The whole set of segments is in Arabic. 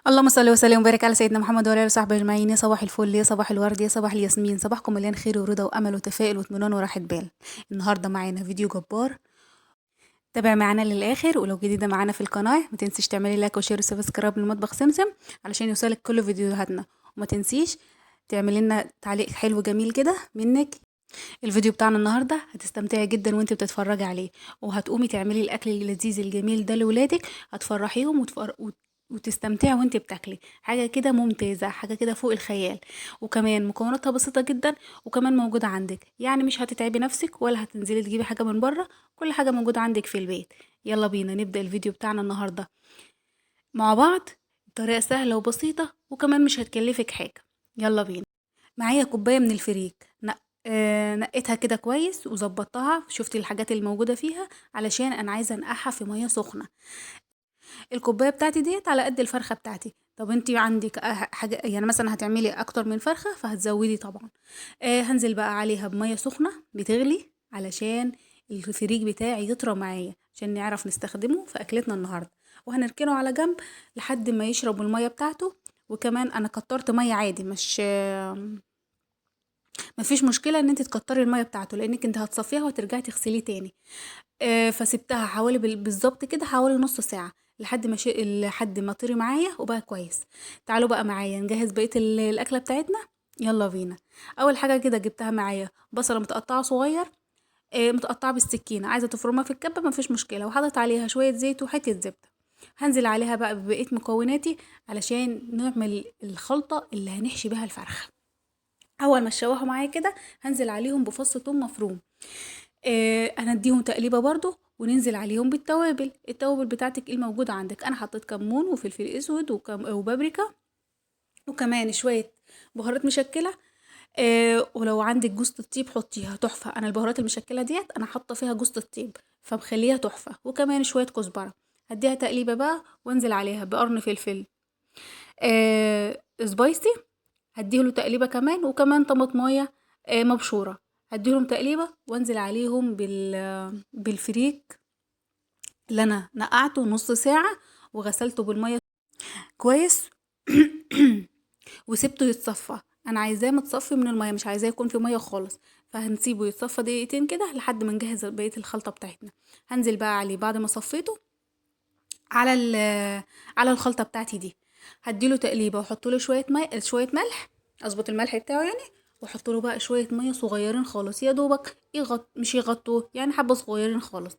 اللهم صل وسلم وبارك على سيدنا محمد وعلى اله وصحبه اجمعين. يا صباح الفل، يا صباح الورد، يا صباح الياسمين، صباحكم مليان خير ورضا وامل وتفاؤل واطمئنان وراحه بال. النهارده معانا فيديو جبار. تابع معانا للاخر، ولو جديده معانا في القناه ما تنسيش تعملي لايك وشير وسبسكرايب لمطبخ سمسم علشان يوصلك كل فيديوهاتنا. وما تنسيش تعملي لنا تعليق حلو جميل كده منك. الفيديو بتاعنا النهارده هتستمتعي جدا وانت بتتفرجي عليه، وهتقومي تعملي الاكل اللذيذ الجميل ده لاولادك. هتفرحيهم وتستمتعي وانت بتاكلي حاجه كده ممتازه، حاجه كده فوق الخيال. وكمان مكوناتها بسيطه جدا، وكمان موجوده عندك، يعني مش هتتعبي نفسك ولا هتنزلي تجيبي حاجه من بره. كل حاجه موجوده عندك في البيت. يلا بينا نبدا الفيديو بتاعنا النهارده مع بعض بطريقه سهله وبسيطه، وكمان مش هتكلفك حاجه. يلا بينا. معايا كوباية من الفريك نقيتها كده كويس وظبطتها، شفت الحاجات اللي موجودة فيها علشان انا عايزة انقعها في مية سخنة. الكوباية بتاعتي ديت على قد الفرخة بتاعتي. طب انتي عندك حاجة، يعني مثلا هتعملي اكتر من فرخة فهتزودي طبعا. هنزل بقى عليها بمية سخنة بتغلي علشان الفريك بتاعي يطرى معايا عشان نعرف نستخدمه في اكلتنا النهاردة. وهنركنه على جنب لحد ما يشرب المية بتاعته. وكمان انا كترت مية عادي، مش مفيش مشكلة ان انت تكتري المية بتاعته، لانك انت هتصفيها وترجعي تغسليه تاني. فسبتها حوالي بالظبط كده حوالي نص ساعة لحد ما طري معايا وبقى كويس. تعالوا بقى معايا نجهز بقية الأكلة بتاعتنا. يلا بينا. أول حاجة كده جبتها معايا بصلة متقطعة صغير، متقطعة بالسكينة. عايزة تفرمها في الكبة مفيش مشكلة، وحطت عليها شوية زيت وحتة زبدة. هنزل عليها بقى ببقية مكوناتي علشان نعمل الخلطة اللي هنحشي بيها الفرخة. اول ما تشوحوا معايا كده هنزل عليهم بفص ثوم مفروم. هنديهم تقليبه برضو، وننزل عليهم التوابل بتاعتك الموجوده عندك. انا حطيت كمون وفلفل اسود وبابريكا، وكمان شويه بهارات مشكله. ولو عندك جوز الطيب حطيها تحفه. انا البهارات المشكله ديت انا حاطه فيها جوز الطيب فمخليها تحفه، وكمان شويه كزبره. هديها تقليبه بقى وانزل عليها بقرن فلفل سبايسي. هديله تقليبة كمان، وكمان طماطماية مبشورة. هديهم تقليبة وانزل عليهم بالفريك اللي انا نقعته نص ساعة وغسلته بالمية كويس. وسبته يتصفى. انا عايزاه متصفي من المية، مش عايزاه يكون في مية خالص. فهنسيبه يتصفى دقيقتين كده لحد ما نجهز بقية الخلطة بتاعتنا. هنزل بقى عليه بعد ما صفيته على على الخلطة بتاعتي دي. هديله تقليبة واحط له شوية ملح. اظبط الملح بتاعه يعني. واحط له بقى شوية مية صغيرين خالص، يا دوبك مش يغطوه، يعني حبة صغيرين خالص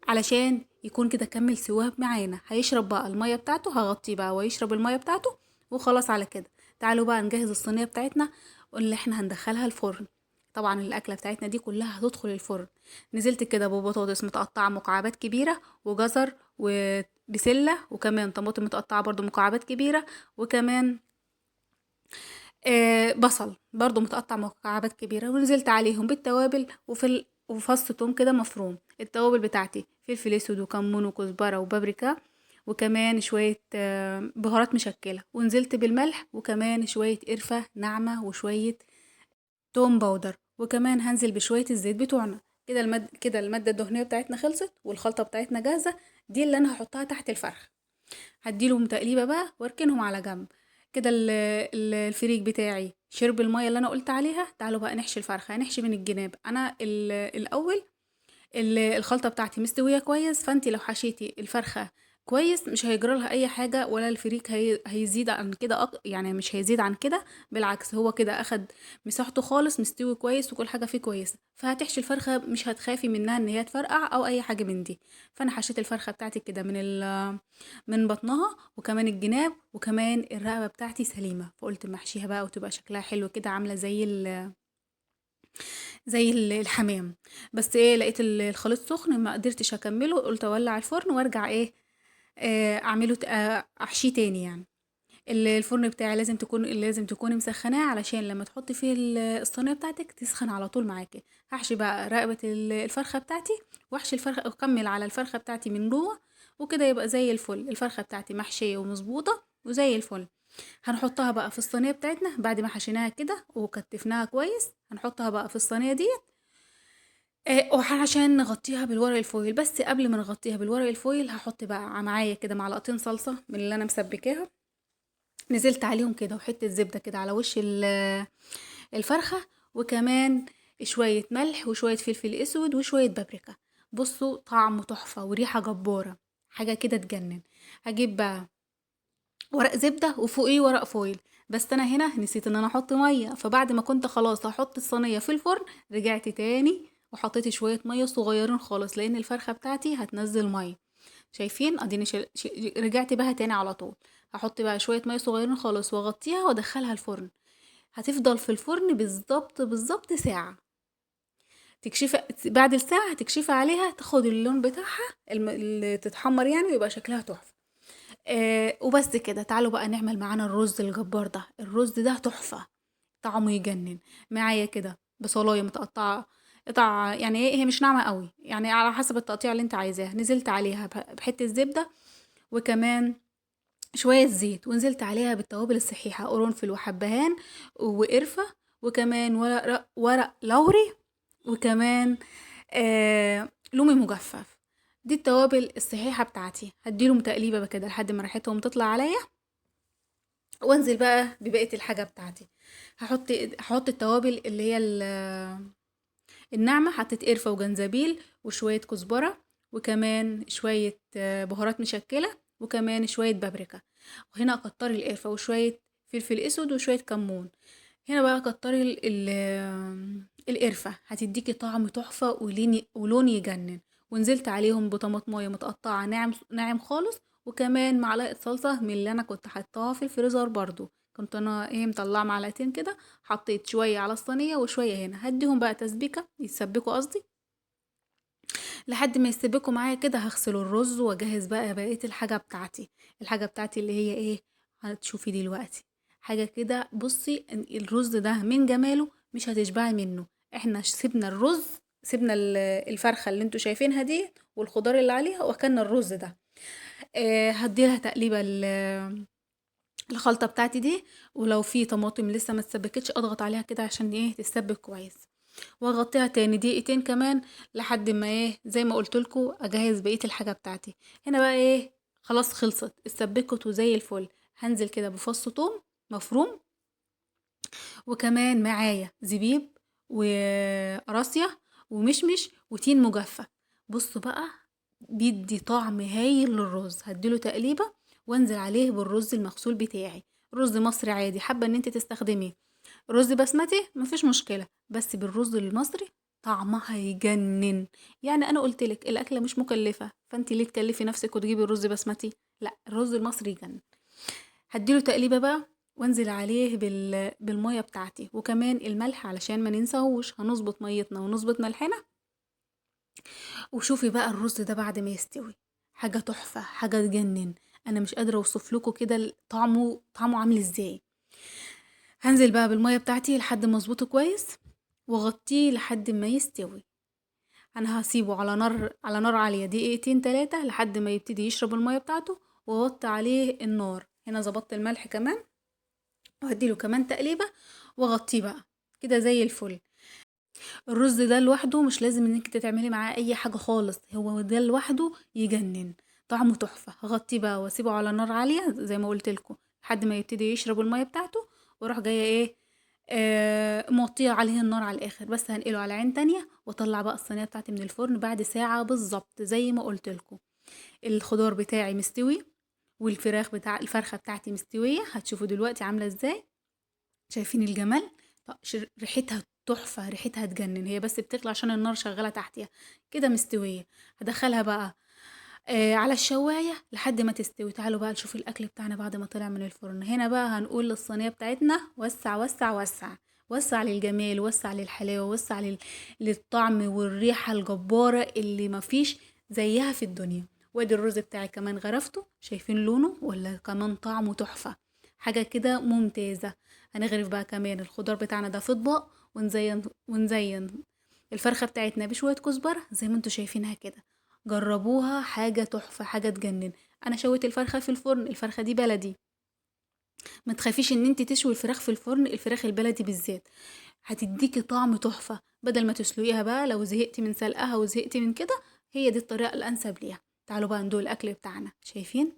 علشان يكون كده كمل سواه معانا. هيشرب بقى المية بتاعته، هغطيه بقى ويشرب المية بتاعته. وخلاص على كده. تعالوا بقى نجهز الصينية بتاعتنا واللي احنا هندخلها الفرن. طبعا الاكله بتاعتنا دي كلها هتدخل الفرن. نزلت كده ببطاطس متقطعه مكعبات كبيره، وجزر وبسله، وكمان طماطم متقطعه برضو مكعبات كبيره، وكمان بصل برضو متقطع مكعبات كبيره. ونزلت عليهم بالتوابل وفص توم كده مفروم. التوابل بتاعتي فلفل اسود وكمون وكزبره وبابريكا، وكمان شويه بهارات مشكله. ونزلت بالملح وكمان شويه قرفه ناعمه وشويه توم باودر، وكمان هنزل بشوية الزيت بتوعنا. كده المادة الدهنية بتاعتنا خلصت والخلطة بتاعتنا جاهزة. دي اللي انا هحطها تحت الفرخ. هديلهم تقليبة بقى واركنهم على جنب. كده الفريك بتاعي شرب المية اللي انا قلت عليها. تعالوا بقى نحشي الفرخة. هنحشي من الجناب. انا الاول الخلطة بتاعتي مستوية كويس، فانتي لو حشيتي الفرخة كويس مش هيجرى لها اي حاجة، ولا الفريك هيزيد عن كده يعني مش هيزيد عن كده. بالعكس هو كده اخد مساحته خالص، مستوي كويس وكل حاجة فيه كويسة. فهتحشي الفرخة مش هتخافي منها ان هي تفرقع او اي حاجة من دي. فانا حشيت الفرخة بتاعتي كده من بطنها وكمان الجناب وكمان الرقبة بتاعتي سليمة. فقلت ما احشيها بقى وتبقى شكلها حلو كده عاملة الحمام. بس ايه، لقيت الخليط سخن ما قدرتش اكمله. قلت اولع الفرن وارجع ايه، اعمله احشيه تاني يعني. الفرن بتاعي لازم تكوني مسخناه علشان لما تحطي فيه الصينيه بتاعتك تسخن على طول معاكي. هحشي بقى رقبه الفرخه بتاعتي، واحشي الفرخه واكمل على الفرخه بتاعتي من جوه. وكده يبقى زي الفل. الفرخه بتاعتي محشيه ومظبوطه وزي الفل. هنحطها بقى في الصينيه بتاعتنا بعد ما حشيناها كده وكتفناها كويس. هنحطها بقى في الصينيه دي. وعشان نغطيها بالورق الفويل. بس قبل ما نغطيها بالورق الفويل هحط بقى معايا كده معلقتين صلصة من اللي انا مسبكاها. نزلت عليهم كده وحتة زبدة كده على وش الفرخة، وكمان شوية ملح وشوية فلفل اسود وشوية بابريكا. بصوا طعمه تحفة وريحة جبارة، حاجة كده تجنن. هجيب بقى ورق زبدة وفوقيه ورق فويل، بس انا هنا نسيت ان انا احط مية، فبعد ما كنت خلاص هحط الصينية في الفرن رجعت تاني وحطيت شوية مية صغيرين خالص لان الفرخة بتاعتي هتنزل مية. شايفين اديني رجعت بها تاني على طول. هحط بقى شوية مية صغيرين خالص واغطيها وادخلها الفرن. هتفضل في الفرن بالظبط ساعة. تكشفي بعد الساعة، هتكشفي عليها تاخد اللون بتاعها اللي تتحمر يعني، ويبقى شكلها تحفة. وبس كده. تعالوا بقى نعمل معانا الرز الجبار ده. الرز ده تحفة، طعمه يجنن. معايا كده بصلايه متقطعه قطع، يعني ايه، هي مش ناعمه قوي يعني، على حسب التقطيع اللي انت عايزاه. نزلت عليها بحته زبده، وكمان شويه زيت، ونزلت عليها بالتوابل الصحيحه: قرنفل وحبهان وقرفه، وكمان ورق لوري، وكمان لومي مجفف. دي التوابل الصحيحه بتاعتي. هديلهم تقليبه كده لحد ما ريحتهم تطلع عليا، وانزل بقى ببقيه الحاجه بتاعتي. هحط التوابل اللي هي الناعمه. حطيت قرفه وجنزبيل وشويه كزبره، وكمان شويه بهارات مشكله، وكمان شويه بابريكا. وهنا كتري القرفه وشويه فلفل اسود وشويه كمون. هنا بقى كتري القرفه، هتديكي طعم تحفه ولون يجنن. ونزلت عليهم بطماطمايه متقطعه ناعم ناعم خالص، وكمان معلقه صلصه من اللي انا كنت حطاها في الفريزر برضو. كنت انا مطلعه معلقتين كده، حطيت شويه على الصينيه وشويه هنا. هديهم بقى تسبيكه يتسبكوا قصدي. لحد ما يستبكوا معايا كده هغسل الرز واجهز بقى بقيه الحاجه بتاعتي اللي هي ايه، هتشوفي دلوقتي. حاجه كده. بصي الرز ده من جماله مش هتشبعي منه. احنا سيبنا الرز، سيبنا الفرخه اللي انتوا شايفينها دي والخضار اللي عليها، واكلنا الرز ده. هديلها تقليبه الخلطة بتاعتي دي. ولو في طماطم لسه ما اتسبكتش اضغط عليها كده عشان تتسبك كويس، واغطيها تاني دقيقتين كمان لحد ما زي ما قلت لكم اجهز بقية الحاجة بتاعتي. هنا بقى خلاص خلصت اتسبكت وزي الفل. هنزل كده بفص ثوم مفروم، وكمان معايا زبيب وقراصية ومشمش وتين مجفف. بصوا بقى، بيدي طعم هايل للرز. هديله تقليبة وانزل عليه بالرز المغسول بتاعي. رز مصري عادي، حابة ان انت تستخدمي رز بسمتي مفيش مشكلة، بس بالرز المصري طعمها يجنن. يعني انا قلتلك الاكلة مش مكلفة، فانت ليه تكلفي نفسك وتجيبي الرز بسمتي؟ لا، الرز المصري يجنن. هديله تقليبة بقى وانزل عليه بالمية بتاعتي، وكمان الملح علشان ما ننساهوش. هنظبط ميتنا ونظبط ملحنا. وشوفي بقى الرز ده بعد ما يستوي، حاجة تحفة، حاجة تجنن. انا مش قادرة اوصف لكم كده طعمه عامل ازاي. هنزل بقى بالمية بتاعتي لحد ما اظبطه كويس، واغطيه لحد ما يستوي. انا هسيبه على نار عالية دقيقتين 3 لحد ما يبتدي يشرب المية بتاعته، واوطي عليه النار. هنا ظبطت الملح كمان، وهديله كمان تقليبة واغطيه بقى كده زي الفل. الرز ده لوحده مش لازم انك تعملي معاه اي حاجة خالص، هو ده لوحده يجنن، طعمه تحفة. هغطيه بقى واسيبه على نار عالية زي ما قلت لكم لحد ما يبتدي يشرب المية بتاعته، واروح جاية موطيه عليه النار على الاخر. بس هنقله على عين تانية، واطلع بقى الصينية بتاعتي من الفرن بعد ساعة بالظبط زي ما قلت لكم. الخضار بتاعي مستوي، الفرخة بتاعتي مستوية. هتشوفوا دلوقتي عاملة ازاي. شايفين الجمال؟ ريحتها تحفة، ريحتها تجنن. هي بس بتطلع عشان النار شغالة تحتها كده مستوية. هدخلها بقى على الشواية لحد ما تستوي. تعالوا بقى نشوف الأكل بتاعنا بعد ما طلع من الفرن. هنا بقى هنقول للصينية بتاعتنا: وسع وسع وسع. وسع للجمال، وسع للحلاوة، وسع للطعم والريحة الجبارة اللي مفيش زيها في الدنيا. وادي الرز بتاعي كمان غرفته، شايفين لونه ولا كمان طعمه تحفة، حاجة كده ممتازة. هنغرف بقى كمان الخضار بتاعنا ده في اطباق، ونزين الفرخة بتاعتنا بشوية كزبرة زي ما انتوا شايفينها كده. جربوها، حاجة تحفة، حاجة تجنن. انا شويت الفرخة في الفرن، الفرخة دي بلدي. ما تخافيش ان انت تشوي الفراخ في الفرن، الفراخ البلدي بالذات هتديكي طعم تحفة. بدل ما تسلقيها بقى لو زهقتي من سلقها وزهقتي من كده، هي دي الطريقة الانسب ليها. تعالوا بقى ندوق الاكل بتاعنا. شايفين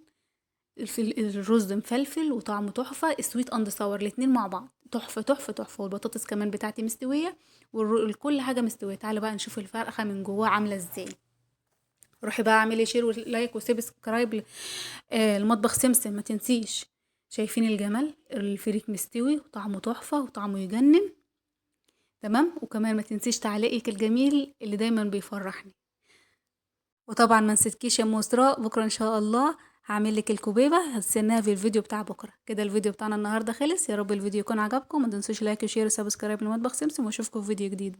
الرز مفلفل وطعمه تحفة، السويت اند صور الاتنين مع بعض تحفة تحفة تحفة، والبطاطس كمان بتاعتي مستوية كل حاجة مستوية. تعالوا بقى نشوف الفرخة من جواها عاملة ازاي. روحي بقى اعملي شير ولايك وسبسكرايب المطبخ سمسم ما تنسيش. شايفين الجمال؟ الفريك مستوي وطعمه تحفة وطعمه يجنن. تمام، وكمان ما تنسيش تعليقك الجميل اللي دايما بيفرحني. وطبعا ما نسيتكيش يا ام اسراء، بكره ان شاء الله هعمل لك الكوبيبه، هستناها في الفيديو بتاع بكره. كده الفيديو بتاعنا النهارده خلص، يا رب الفيديو يكون عجبكم، ما تنسوش لايك وشير وسبسكرايب لمطبخ سمسم، واشوفكم في فيديو جديد.